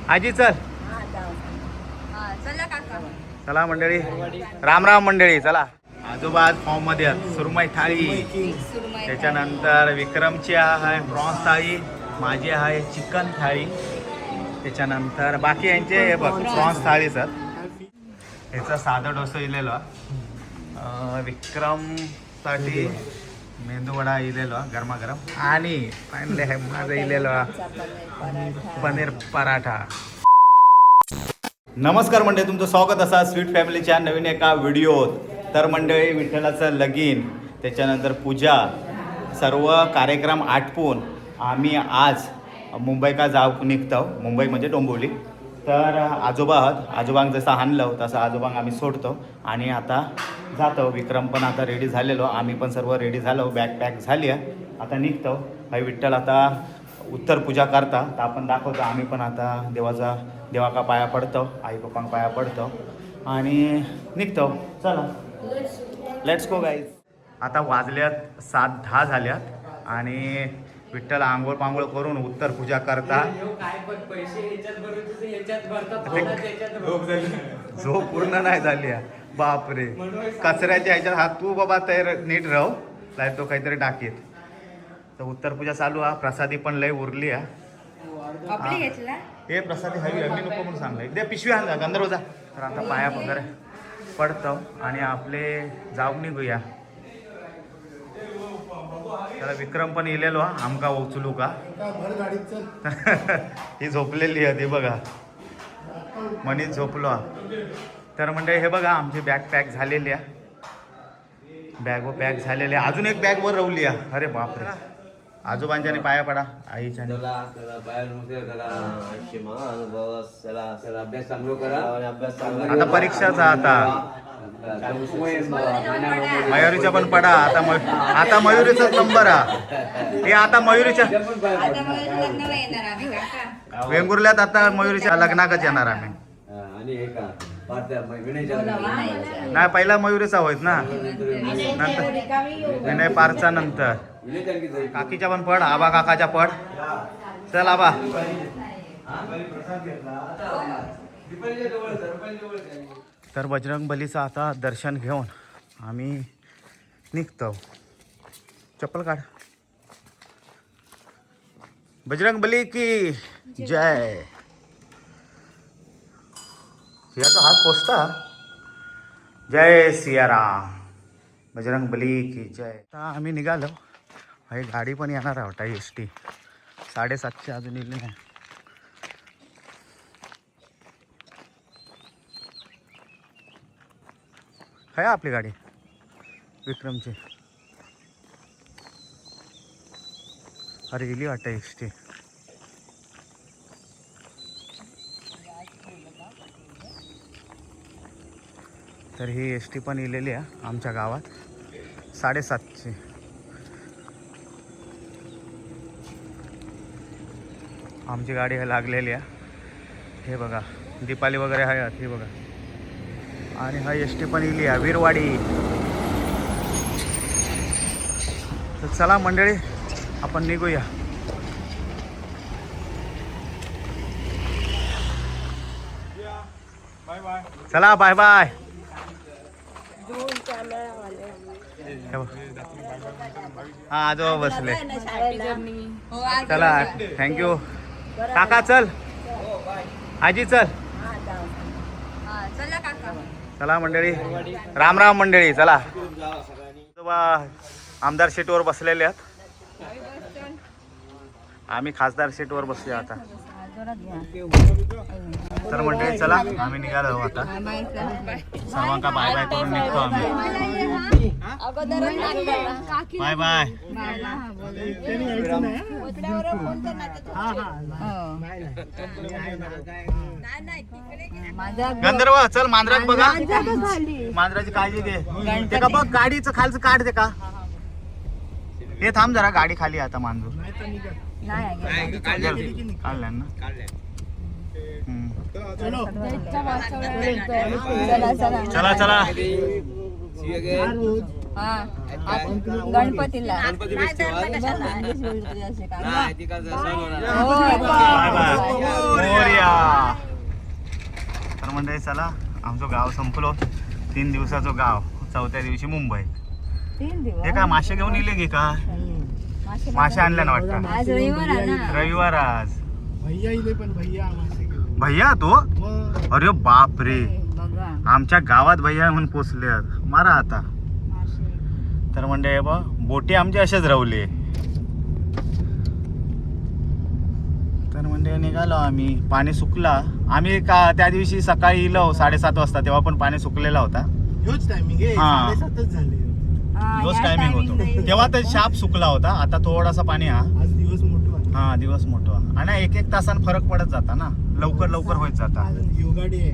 आजी चल. चला काका. चला मंडळी, राम राम मंडळी. चला आजोबा आज फॉर्म मध्ये आहेत. सुरमई थाळी, त्याच्यानंतर विक्रमची आहे प्रॉन्स थाळी, माझी आहे चिकन थाळी, त्याच्यानंतर बाकी यांचे हे बघ प्रॉन्स थाळीच आहेत. ह्याचा साधा डोसा इलेलो, विक्रमसाठी मेंदूवडा इलेलो गरमागरम, आणि फायनली हे माझं इलेलो पनीर पराठा. नमस्कार मंडळी, तुमचं स्वागत असा स्वीट फॅमिलीच्या नवीन एका व्हिडिओत. तर मंडळी, विठ्ठलाचं लगीन, त्याच्यानंतर पूजा, सर्व कार्यक्रम आटपून आम्ही आज मुंबईका जाऊ निघतो. मुंबई म्हणजे डोंबिवली. तर आजोबा आहात, आजोबांक जसं आणलं तसं आजोबांक आम्ही सोडतो आणि आता जातो. विक्रम पण आता रेडी झालेलो, आम्ही पण सर्व रेडी झालो, बॅग पॅक झाली आहे, आता निघतो. भाई विठ्ठल आता उत्तर पूजा करता, तर आपण दाखवतो. आम्ही पण आता देवाका पाया पडतो, आई पप्पांक पाया पडतो आणि निघतो. चला लेट्स गो गाईज. आता वाजल्यात 7:10 झाल्यात आणि विठ्ठल आंघोळ पांघोळ करून उत्तर पूजा करता. झोप पूर्ण नाही झाली आहे. बापरे, कचऱ्याच्या ह्याच्यात हात तू बाबा तयार नीट राहू, नाही तो काहीतरी टाकीत. तर उत्तर पूजा चालू आहे. प्रसादी पण लय उरली आहे. हे प्रसादी हवी मी नको म्हणून सांगलं. दे पिशवी आण गंधर्व जा. तर आता पाया वगैरे पडतो आणि आपले जाऊन निघूया. त्याला विक्रम पण इलेलो आमका उचलू का. ही झोपलेली आहे ती बघा, मनीत झोपलो. तर म्हणजे हे बघा आमची बॅग पॅक झालेली आहे. बॅग पॅक झालेली आहे. अजून एक बॅग वर रवली आहे. अरे बापरे, आजोबांच्याने पाया पडा, आईच्या. आता परीक्षाचा आता मयुरीचा पण पडा. आता मयुरीचाच नंबर आहे. हे आता मयुरीच्या वेंगुर्ल्यात आता मयुरीच्या लग्नाकच येणार आम्ही. नाही पहिला मयुरीचा होत ना, नंतर विनय पारचा नंतर काकीच्या पण पड, आबा काकाच्या पड. चल आबा. तर बजरंग बलीचं आता दर्शन घेऊन आम्ही निघतो. चप्पल काढ. बजरंग बली की जय. सियाचा हात पोचता. जय सियाराम, बजरंग बली की जय. आता आम्ही निघालो. ही गाडी पण येणार आहे वाटतं, एस टी 7:30 अजून इली नाही. आहे आपली गाडी विक्रमची. अरे इली वाटतं एस टी. तर ही एस टी पण इलेली आहे आमच्या गावात 7:30ची. आमची गाडी हे लागलेली आहे. हे बघा दीपाली वगैरे आहे, हे बघा. आणि हा एस टी पण इली आहे वीरवाडी. तर चला मंडळी, आपण निघूया. चला बाय बाय. हा आजोबा बसले. चला थँक्यू काका. चल आजी चल. चला मंडळी, राम राम मंडळी. चला आजोबा आमदार सीटवर बसलेले आहेत, आम्ही खासदार सीटवर बसले आता. तर मंडळी चला आम्ही निघालो आता. सर्वांका बाय बाय करून निघतो आम्ही. Bye bye. गंधर्व चल मांजराक बघा, मांजराची काळजी घे. ते का बघ गाडीचं खालचं काढ ते का. हे थांब जरा, गाडी खाली आता मांजूर काढल्या ना. चला चला. गणपतीला मोरया. मंडळी चला आमचं गाव संपलो. 3 दिवसाचं गाव. 4थ्या दिवशी मुंबई. 3 दिवस हे काय मासे घेऊन येले की काय? मासे आणले ना वाटतं. आज रविवार आहे ना. रविवार आज. भैया इले पण भैया मासे घेऊन. भैया तो? मग अरे बाप रे, बघा आमच्या गावात भैया म्हणून पोचले. मारा आता. मासे. तर म्हणजे बा बोटी आमच्या अशाच रावले. तर म्हणजे निघालो आम्ही. पाणी सुकला. आम्ही का त्या दिवशी सकाळी इलो 7:30 वाजता, तेव्हा पण पाणी सुकलेला होता. ह्योच टायमिंग आहे. हा. 7:30च झाले. हा, दिवस या टायमिंग timing होतो ला तेव्हा तर शाप सुकला होता. आता थोडासा पाणी हा. आज दिवस मोठा आहे. हा दिवस मोठा. आणि 1-1 तासानं फरक पडत जाता ना. लवकर लवकर होत जाता. आज योगा डे आहे.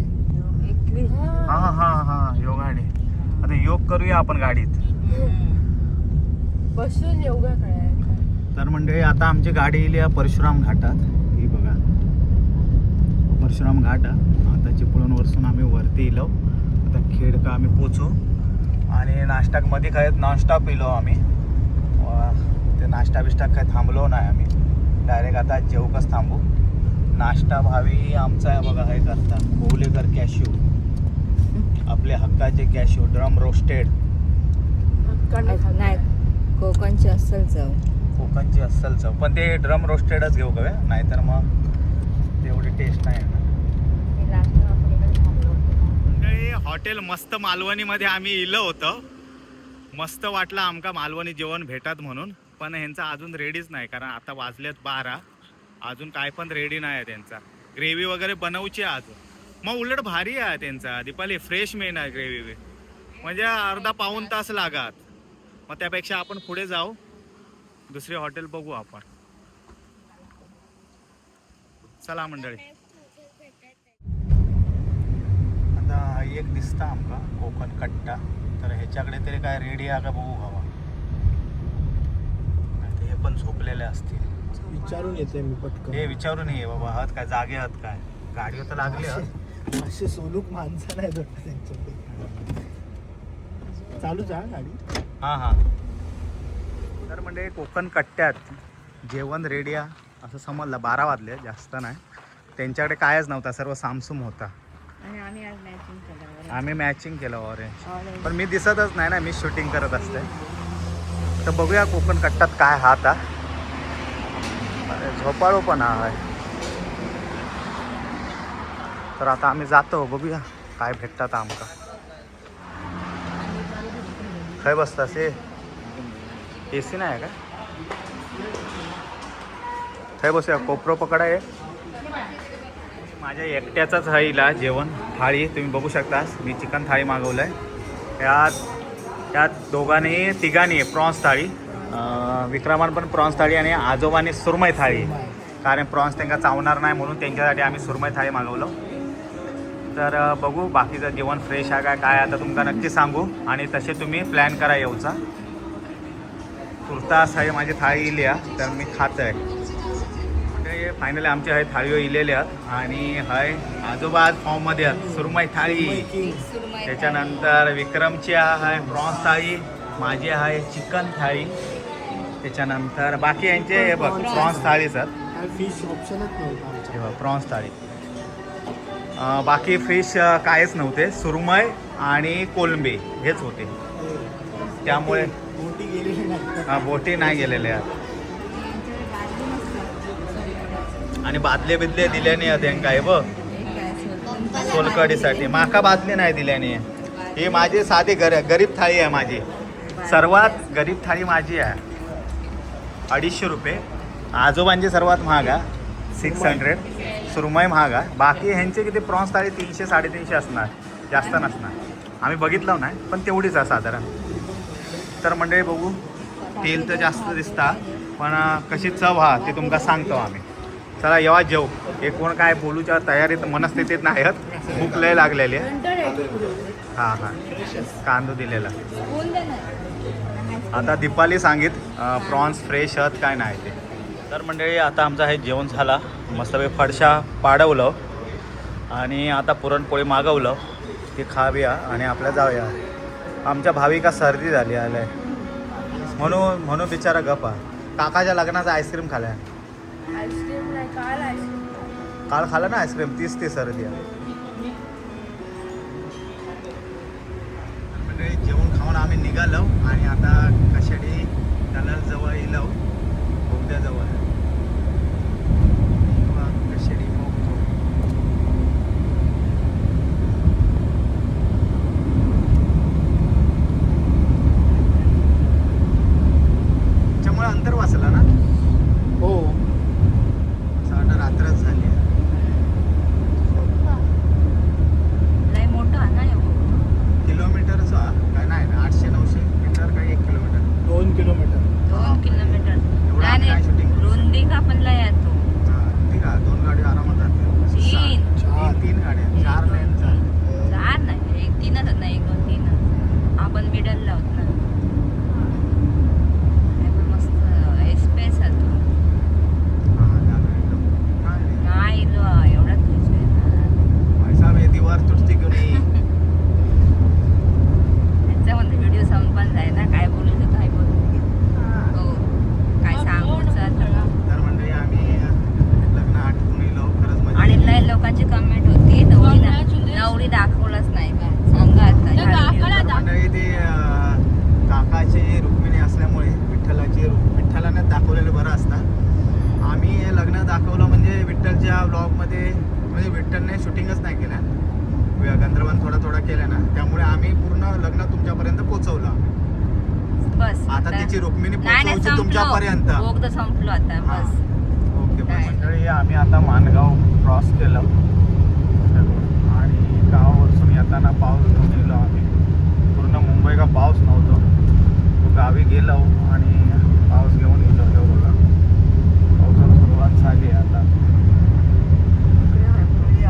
21. हा हा हा योग गाडी. आता योग करूया आपण गाडीत. बसून योगा करायचा. तर म्हणजे आता आमची गाडी इली आहे परशुराम घाटात. ही बघा परशुराम घाट. आता चिपळूण वरसून आम्ही वरती इलो. आता खेड का आम्ही पोचू. आणि नाश्ता मध्ये काय नॉनस्टॉप इलो आम्ही. ते नाश्ता बिष्टा काय थांबलो नाही आम्ही. डायरेक्ट आता जेवकच थांबू. नाश्ता भावी आमचा आहे बघा. हे करता कोहलेकर कॅश्यू. आपले हक्काचे कॅश्यू ड्रम रोस्टेड. नाही कोकणची अस्सल चव. कोकणची अस्सल चव. पण ते ड्रम रोस्टेडच घेऊ का? नाहीतर मग तेवढी टेस्ट नाही येणार. हॉटेल मस्त मालवणीमध्ये आम्ही इलं होतं. मस्त वाटलं आमका मालवणी जेवण भेटत म्हणून. पण ह्यांचा अजून रेडीच नाही, कारण आता वाजलेत 12. अजून काय पण रेडी नाही आहे त्यांचा. ग्रेव्ही वगैरे बनवची आहे अजून. मग उलट भारी आहे त्यांचा. दीपाली फ्रेश मेन आहे ग्रेव्ही. म्हणजे अर्धा-पाऊण तास लागत. मग त्यापेक्षा आपण पुढे जाऊ. दुसरे हॉटेल बघू आपण. चला मंडळी. आता एक दिसता आमका कोकण कट्टा. तर ह्याच्याकडे तरी काय रेडी आहे का बघू हवा. हे पण झोपलेले असतील. विचारून येते मी पटकन. हे विचारून ये बाबा. आहात काय जागे आहात काय? गाडीवर तर लागले आहात. असे सोलूक माणसं नाही भेटत त्यांच्याकडे. चालूच आहे गाडी. हां हां. तर म्हणजे कोकण कट्ट्यात जेवण रेडी आहे असं समजलं. 12 वाजले, जास्त नाही. त्यांच्याकडे कायच नव्हता, सर्व सामसूम होता. आणि आम्ही आज मॅचिंग केलं. आम्ही मॅचिंग केलं ऑरेंज. पण मी दिसतच नाही ना, मी शूटिंग करत असते. तर बघूया कोकण कट्ट्यात काय हा आता. अरे झोपाळू पण आहे. तर आता आम्ही जातो, बघूया काय भेटतात आमका. काय बसता से AC नाही आहे का? काय बसूया. कोपरो पकडा आहे. माझ्या एकट्याचाच राहिला जेवण. थाळी तुम्ही बघू शकता. मी चिकन थाळी मागवलं आहे. त्यात तिघांनी प्रॉन्स थाळी. विक्रमान पण प्रॉन्स थाळी आणि आजोबाने सुरमई थाळी. कारण प्रॉन्स त्यांना चावणार नाही म्हणून त्यांच्यासाठी आम्ही सुरमई थाळी मागवलं. तर बघू बाकीचं जेवण फ्रेश आहे काय काय आता तुमका नक्की सांगू. आणि तसे तुम्ही प्लॅन करा येऊचा. तुर्तास आहे माझी थाळी इली आहे, तर मी खात आहे. फायनली आमचे आहे थाळीवर इलेले आहेत. आणि हाय आजोबा आज फॉर्ममध्ये आहेत. सुरमई थाळी. त्याच्यानंतर विक्रमची आहे प्रॉन्स थाळी. माझी आहे चिकन थाळी. त्याच्यानंतर बाकी यांचे हे बघ प्रॉन्स थाळीच आहेत. फिश ऑप्शनच नव्हता हे बघ प्रॉन्स थाळी. बाकी फिश काहीच नव्हते. सुरमई आणि कोलंबी हेच होते. त्यामुळे बोटी गेलेली नाही. बोटी नाही गेलेले आहेत. आणि बादले बिदले दिल्याने त्यांना हे बघ सोलकडीसाठी. माका बादली नाही दिल्याने. ही माझी साधी गरीब थाळी आहे माझी. सर्वात गरीब थाळी माझी आहे. 250 रुपये. आजोबांची सर्वात महाग आहे 600. सुरमई महाग आहे. बाकी ह्यांचे किती प्रॉन्स थाळी 300-350 असणार, जास्त नसणार. आम्ही बघितलं नाही पण तेवढीच आहे साधारण. तर मंडळी बघू. तेल तर जास्त दिसता पण कशी चव हा ते तुमका सांगतो आम्ही. चला येवा जेव. हे कोण काय बोलूच्या तयारीत मनस्थितीत नाही आहेत. भूक लय लागलेली आहे. हां हां कांदो दिलेला. आता दीपाली सांगित प्रॉन्स फ्रेश आहेत काय नाही ते. तर मंडळी आता आमचं हे जेवण झाला. मस्तपैकी फडशा पाडवलं आणि आता पुरणपोळी मागवलं. ती खाऊया आणि आपल्या जाऊया. आमच्या भाविका सर्दी झाली आलंय म्हणून बिचारा गप्पा. काकाच्या लग्नाचा आईस्क्रीम खाल्ला. काल खाल्ला ना आईस्क्रीम. तीच ती सर्दी आहे. आम्ही निघालो आणि आता कशाडी टनल जवळ येलो बोगद्याजवळ कशाडी मोगतो त्याच्यामुळे अंतर वाचला ना हो असं वाटतं रात्रच झाली आहे. लय मोठा ना किलोमीटरचा काय नाही ना 800-900 मीटर काय 1 किलोमीटर 2 किलोमीटर 2 किलोमीटर एवढं आम्ही काय शूटिंग रुंदी का पण लय आहे तो ठीक आहे 2 गाडी आरामात जाते 3 गाड्या 4 लेन चार नाही एक तीनच नाही 1 2 3 आपण मिडल लावत ना हे पण मस्त स्पेस आहे तो नाही लो एवढा दीवार तुटती घेऊन त्याच्यामध्ये व्हिडिओ संपन जाय ना काय बोलू काय बोलू हो काय सांगू तर मंडळी आम्ही लग्न आठवून येलो खरंच मजा आणि आली. लय लोकांची कमेंट होती नवरी दाखवलंच नाही का सांगा आता ह्या व्हिडिओवर. तर मंडळी ते काकाची रुक्मिणी असल्यामुळे विठ्ठलाने दाखवलेलं बरं असतं. आम्ही हे लग्न दाखवलं म्हणजे विठ्ठलच्या ब्लॉगमध्ये म्हणजे विठ्ठलने शूटिंगच नाही केलं गंधर्वान थोडा केलं ना त्यामुळे आम्ही पूर्ण लग्न तुमच्यापर्यंत पोहोचवलं. बस आता तिची रुक्मिणी नाही नाही पोहोचवची संपलो तुमच्यापर्यंत. बोगदा संपलो आता बस ओके काय? मंडळी आम्ही आता माणगाव क्रॉस केलं आणि गावावरसून येताना पाऊस घेऊन गेलो आम्ही. पूर्ण मुंबई का पाऊस नव्हतो तो गावी गेलो आणि पाऊस घेऊन गेलो. हे बघा पावसाला सुरुवात झाली आता.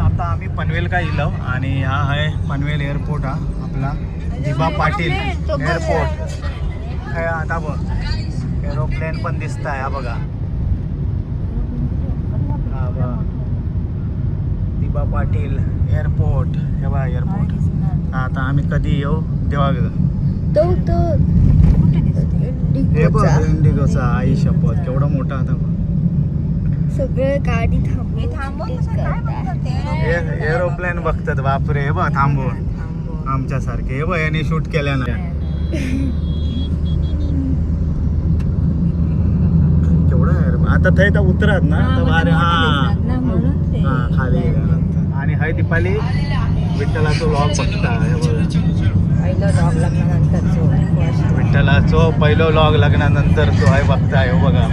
आता आम्ही पनवेल का येलो आणि हा आहे पनवेल एअरपोर्ट हा आपला दिबा पाटील एअरपोर्ट हे आता बघ एरोप्लेन पण दिसत आहे हा बघा हा बघ दिबा पाटील एअरपोर्ट हे बघा एअरपोर्ट. आता आम्ही कधी येऊ तेव्हा हे बघ इंडिगोचा आई शपथ केवढा मोठा आता बघ. सगळे गाडी एरोप्लेन बघतात बापरे हे बघ थांबून आमच्यासारखे हे बघ याने शूट केल्यानं केवढं आहे आता थंय तर उतरत ना तर बाहेर हा खाली आणि हाय दीपाली विठ्ठलाचं व्लॉग बघता हे बघा विठ्ठलाचं पहिलं व्लॉग लग्नानंतर तो आहे बघताय हो बघा.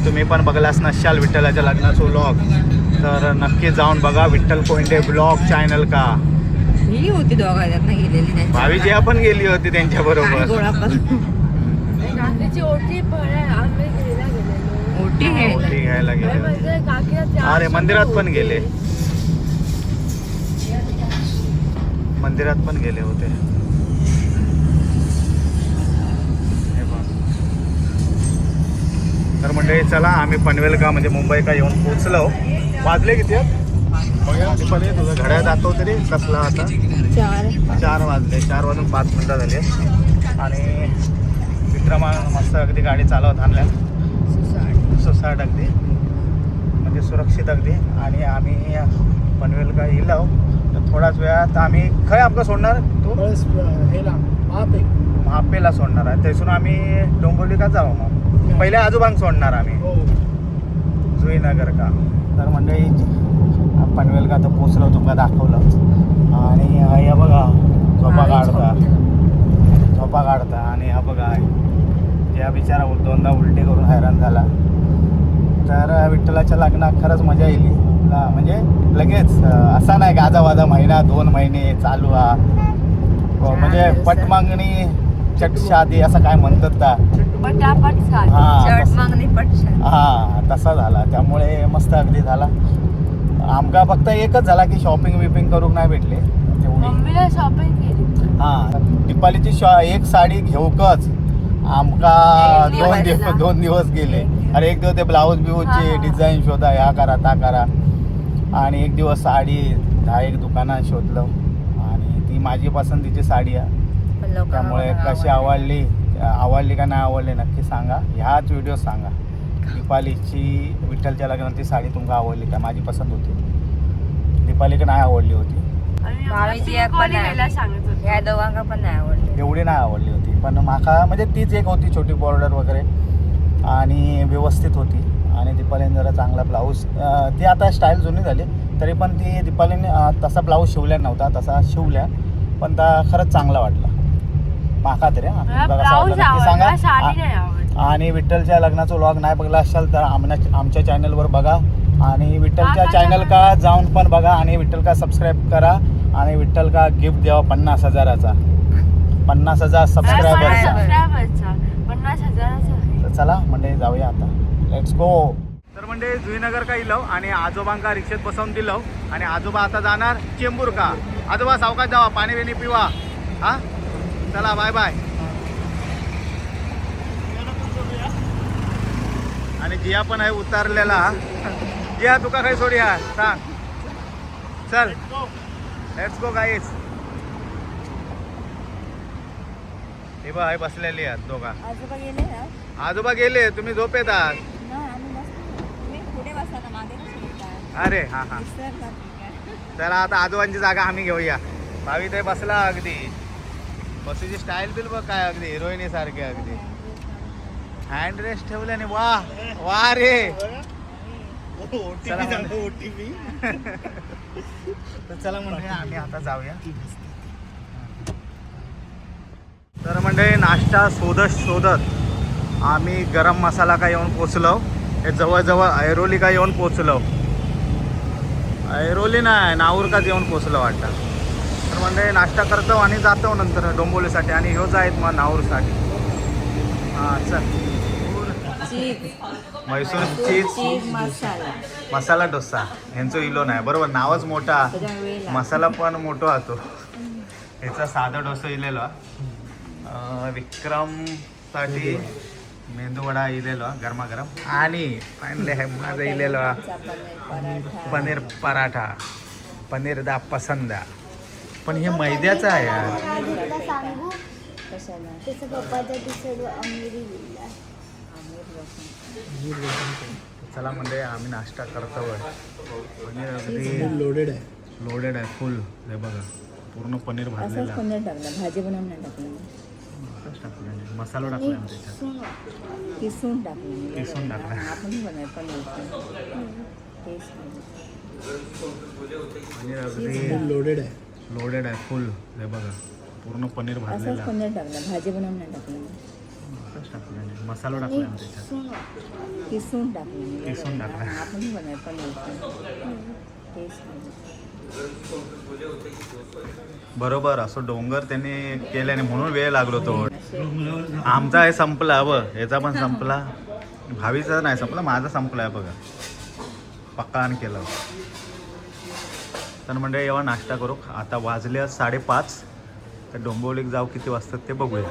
तुम्ही पण बघलाच नसाल विठ्ठलाच्या लग्नाचं व्लॉग तर नक्की जाऊन बघा विठ्ठल कोंडे ब्लॉग चॅनल का. ही होती दोघांना गेलेली नाही भावीजी पण गेली होती त्यांच्या बरोबर. ओटी आहे ओटी घ्यायला गेले होते. अरे मंदिरात पण गेले मंदिरात पण गेले होते. हे बघ. तर मंडळी चला आम्ही पनवेल का म्हणजे मुंबई का येऊन पोचलो. वाजले किती आहेत बघा दीपाली तुझं घड्याळ दाखव तरी कसला आता 4 वाजले 4 वाजून 5 मिनटं झाली आणि विक्रमा मस्त अगदी गाडी चालवत आणल्या सुसाट अगदी म्हणजे सुरक्षित अगदी. आणि आम्ही पनवेल का येलो तर थोड्याच वेळात आम्ही खय आपलं सोडणार तू महापेला सोडणार आहे त्यातून आम्ही डोंबिवली का जाऊ मग पहिले आजोबांक सोडणार आम्ही जुईनगर का. तर मंडळी पनवेल का तर पोचलो तुम्हाला दाखवलं आणि हे बघा झोपा काढता आणि हा बघा या बिचारा 2दा उलटी करून हैराण झाला. तर विठ्ठलाच्या लग्नात खरंच मजा येईल म्हणजे लगेच असा नाही गाजावाजा महिना 2 महिने चालू हा म्हणजे पटमागणी चट शादी असं काय म्हणतात का हा तसा झाला. त्यामुळे मस्त अगदी झाला. आमका फक्त एकच झाला की शॉपिंग विपिंग करून नाही भेटले तेवढी शॉपिंग केली हा दीपालीची एक साडी घेऊकच आमका 2 दिवस गेले. अरे एक दिवस ते ब्लाऊज बिऊजची डिझाईन शोधा ह्या करा ता करा आणि एक दिवस साडी 10 दुकानात शोधलं आणि ती माझी पसंतीची साडी आहे. त्यामुळे कशी आवडली का नाही आवडली नक्की सांगा ह्याच व्हिडिओ सांगा. दीपालीची विठ्ठलच्या लग्नाची साडी तुमका आवडली का. माझी पसंत होती दीपाली का नाही आवडली होती ह्या दोघांना पण नाही आवडली एवढी नाही आवडली होती. पण माका म्हणजे तीच एक होती छोटी बॉर्डर वगैरे आणि व्यवस्थित होती. आणि दीपालीने जरा चांगला ब्लाऊज ती आता स्टाईल जुनी झाली तरी पण ती दीपालीने तसा ब्लाऊज शिवल्या नव्हता, तसा शिवल्या पण त्या खरंच चांगला वाटला माका तरी. तुला कसा वाटला नक्की सांगा. आणि विठ्ठलच्या लग्नाचा व्लॉग नाही बघला असाल तर आमच्या चॅनलवर बघा आणि विठ्ठलच्या चॅनल का जाऊन पण बघा आणि विठ्ठल का सबस्क्राईब करा आणि विठ्ठल का गिफ्ट द्यावा 50,000चा 50,000 सबस्क्रायबरचा. 50,000. तर चला म्हणजे जाऊया आता, लेट्स गो. तर म्हणजे जुईनगर का इलो आणि आजोबांका रिक्षेत बसवून दिलो आणि आजोबा आता जाणार चेंबूर का. आजोबा सावकाश जावा, पाणी बिणी पिवा. हा चला बाय बाय. आणि जिया पण आहे उतारलेला. जिया तुका काही सोडी हा सांग. चल लेट्स गो गाईज. हे बा आहे बसलेली आहेत दोघा. आजोबा गेले ना? आजोबा गेले, तुम्ही झोपेत आहात. नाही, आम्ही मस्त. तुम्ही पुढे बसा ना, मागे कशी बसता? अरे हां हां विसरला तुम्ही. चला आता आजोबांची जागा आम्ही घेऊया. भावी ते बसला अगदी. बसूची स्टाईल बिल बघ काय अगदी हिरोईनी सारखे अगदी. हँड रेस्ट ठेवल्याने वा वा रे. चला तर चला म्हणजे आम्ही आता जाऊया. तर म्हणजे नाश्ता शोधत आम्ही गरम मसाला का येऊन पोचलो. हे जवळजवळ ऐरोली का येऊन पोचलो. ऐरोली नाही नाऊर का येऊन पोचलो वाटतं. तर म्हणजे नाश्ता करतो आणि जातो नंतर डोंबिवलीसाठी आणि ह्योच आहेत मग नाऊरसाठी. हां चल. म्हैसूर चीज मसाला डोसा ह्यांचं इलो नाही बरोबर. नावच मोठा, मसाला पण मोठा होतो. ह्याचा साधा डोसा इलेलो. विक्रमसाठी मेंदूवडा इलेलो गरमागरम. आणि फायनली आहे माझं इलेलो पनीर पराठा. पनीर दा पसंदा. पण हे मैद्याचं आहे यार. सांगू कशाला? त्याचं पप्पाचा दिसत अमिरी. चला म्हणजे आम्ही नाश्ता करतो. पनीर अगदी लोडेड आहे. लोडेड आहे फुल. हे बघा पूर्ण पनीर भाजलेलं आहे. पनीर टाकलं, भाजी बनवून नाही टाकलं. टाकलं मसाला टाकला त्याच्यात. किसून टाकलं. किसून टाकलं. आपण बनवाय पनीर. पनीर अगदी लोडेड आहे. लोडेड आहे फुल. हे बघा पूर्ण पनीर भाजलेलं आहे. पनीर टाकलं, भाजी बनवून नाही टाकलं. टाकलं मसाला टाकला त्याच्यात. किसून टाकलं. किसून टाकला. आपण बनवाय पनीर. बरोबर असं डोंगर त्यांनी केल्याने म्हणून वेळ लागलो तो. आमचा हे संपला ह्याचा पण संपला. भावीचा नाही संपला, माझा संपला आहे बघा. पक्कान केलं. तर म्हणजे एव्हा नाश्ता करू. आता वाजले 5:30. तर डोंबिवलीत जाऊ किती वाजतात ते बघूया.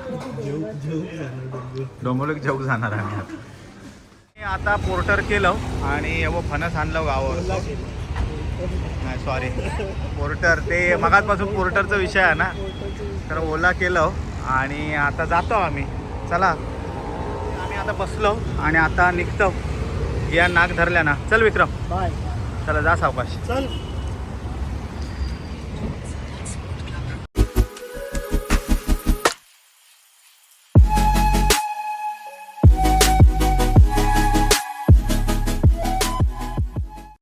डोंबिवलीत जेवू जाणार आम्ही आता. पोर्टर केलं आणि एवढं फणस आणलं गावावर. नाही सॉरी पोर्टर ते मगाचपासून पोर्टरचा विषय आहे ना. तर ओला केलं आणि आता जातो आम्ही. चला आम्ही आता बसलो आणि आता निघतो. या नाक धरल्या ना. चल विक्रम बाय. चला जा सावकाश. चल.